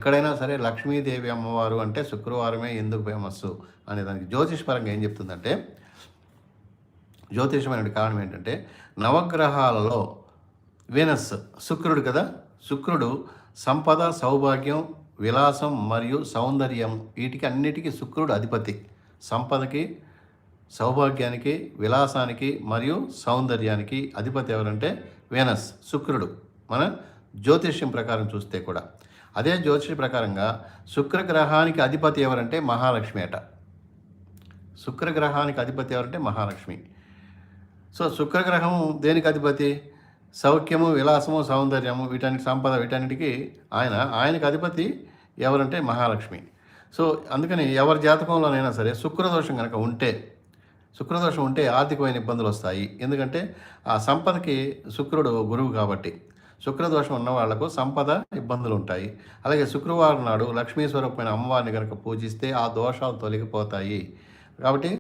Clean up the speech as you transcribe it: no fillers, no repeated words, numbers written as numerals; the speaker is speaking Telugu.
ఎక్కడైనా సరే లక్ష్మీదేవి అమ్మవారు అంటే శుక్రవారమే ఎందుకు ఫేమస్ అనే దానికి జ్యోతిషపరంగా ఏం చెప్తుందంటే, జ్యోతిషమైన కారణం ఏంటంటే, నవగ్రహాలలో వీనస్ శుక్రుడు కదా, శుక్రుడు సంపద, సౌభాగ్యం, విలాసం మరియు సౌందర్యం వీటికి అన్నిటికీ శుక్రుడు అధిపతి. సంపదకి, సౌభాగ్యానికి, విలాసానికి మరియు సౌందర్యానికి అధిపతి ఎవరంటే వీనస్, శుక్రుడు. మన జ్యోతిష్యం ప్రకారం చూస్తే కూడా అదే జ్యోతిష ప్రకారంగా శుక్రగ్రహానికి అధిపతి ఎవరంటే మహాలక్ష్మి అట. శుక్రగ్రహానికి అధిపతి ఎవరంటే మహాలక్ష్మి. సో శుక్రగ్రహం దేనికి అధిపతి? సౌఖ్యము, విలాసము, సౌందర్యము, వీటన్నిటి సంపద, వీటన్నిటికీ ఆయనకు అధిపతి ఎవరంటే మహాలక్ష్మి. సో అందుకని ఎవరి జాతకంలోనైనా సరే శుక్రదోషం కనుక ఉంటే, శుక్రదోషం ఉంటే ఆర్థికమైన ఇబ్బందులు వస్తాయి. ఎందుకంటే ఆ సంపదకి శుక్రుడు గురువు కాబట్టి. శుక్రదోషం ఉన్న వాళ్లకు సంపద ఇబ్బందులు ఉంటాయి. అలాగే శుక్రవారం నాడు లక్ష్మీ స్వరూపమైన అమ్మవారిని కనుక పూజిస్తే ఆ దోషాలు తొలగిపోతాయి. కాబట్టి